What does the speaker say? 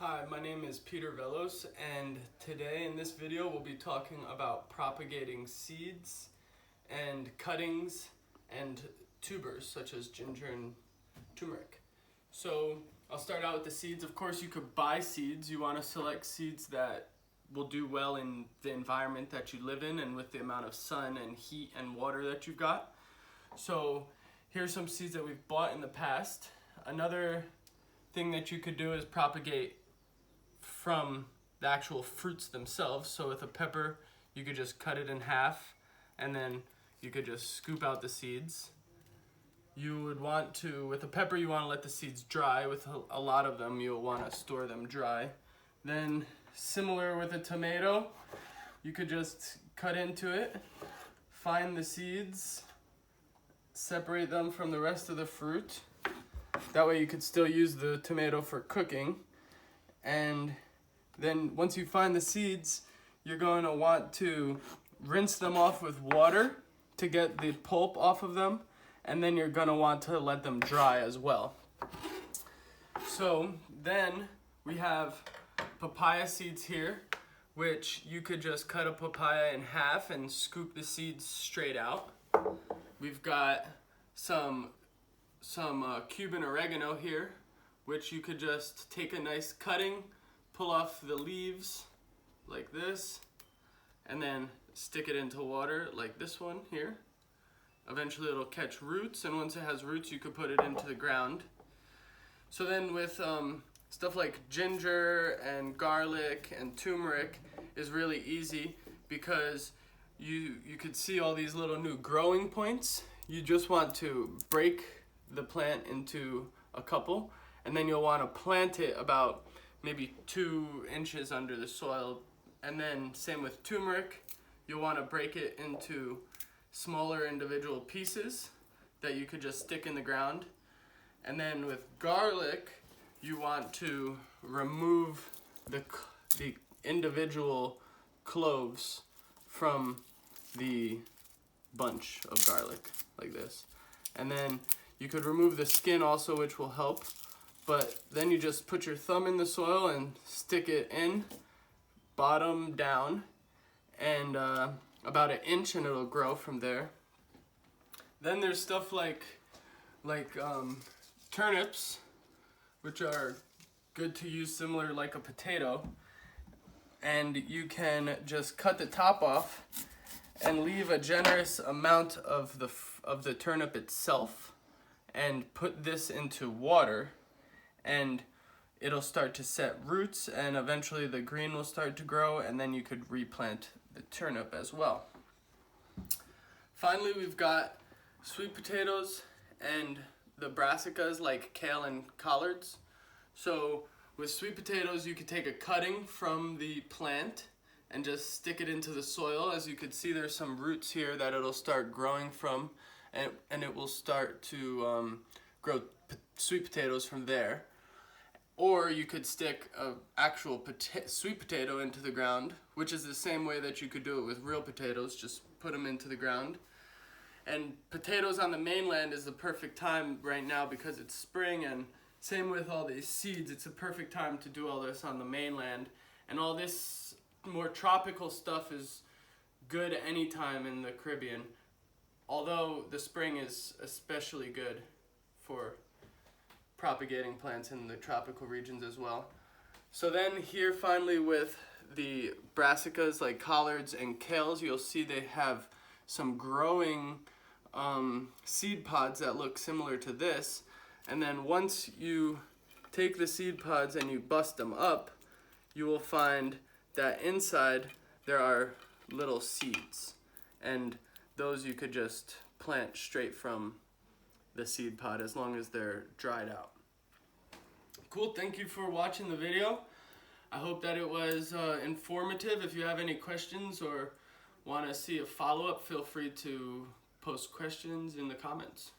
Hi, my name is Peter Velos, and today in this video we'll be talking about propagating seeds and cuttings and tubers such as ginger and turmeric. So I'll start out with the seeds. Of course, you could buy seeds. You want to select seeds that will do well in the environment that you live in and with the amount of sun and heat and water that you've got. So here's some seeds that we've bought in the past. Another thing that you could do is propagate from the actual fruits themselves. So with a pepper, you could just cut it in half and then you could just scoop out the seeds. You would want to, with a pepper, you want to let the seeds dry. With a lot of them, you'll want to store them dry. Then similar with a tomato, you could just cut into it, find the seeds, separate them from the rest of the fruit. That way you could still use the tomato for cooking. And then once you find the seeds, you're going to want to rinse them off with water to get the pulp off of them. And then you're going to want to let them dry as well. So then we have papaya seeds here, which you could just cut a papaya in half and scoop the seeds straight out. We've got some Cuban oregano here, which you could just take a nice cutting, pull off the leaves like this, and then stick it into water like this one here. Eventually it'll catch roots, and once it has roots you could put it into the ground. So then with stuff like ginger and garlic and turmeric is really easy because you could see all these little new growing points. You just want to break the plant into a couple, and then you'll want to plant it about maybe 2 inches under the soil. And then same with turmeric, you'll want to break it into smaller individual pieces that you could just stick in the ground. And then with garlic, you want to remove the individual cloves from the bunch of garlic like this. And then you could remove the skin also, which will help. But then you just put your thumb in the soil and stick it in, bottom down, and about 1 inch, and it'll grow from there. Then there's stuff like turnips, which are good to use similar like a potato. And you can just cut the top off and leave a generous amount of the turnip itself and put this into water, and it'll start to set roots, and eventually the green will start to grow, and then you could replant the turnip as well. Finally, we've got sweet potatoes and the brassicas like kale and collards. So with sweet potatoes, you could take a cutting from the plant and just stick it into the soil. As you can see, there's some roots here that it'll start growing from, and it will start to grow sweet potatoes from there. Or you could stick an actual sweet potato into the ground, which is the same way that you could do it with real potatoes, just put them into the ground. And potatoes on the mainland is the perfect time right now because it's spring, and same with all these seeds, it's a perfect time to do all this on the mainland. And all this more tropical stuff is good anytime in the Caribbean, although the spring is especially good for propagating plants in the tropical regions as well. So then here finally with the brassicas like collards and kales, you'll see they have some growing seed pods that look similar to this. And then once you take the seed pods and you bust them up, you will find that inside there are little seeds, and those you could just plant straight from the seed pod as long as they're dried out. Cool, thank you for watching the video. I hope that it was informative. If you have any questions or want to see a follow-up, feel free to post questions in the comments.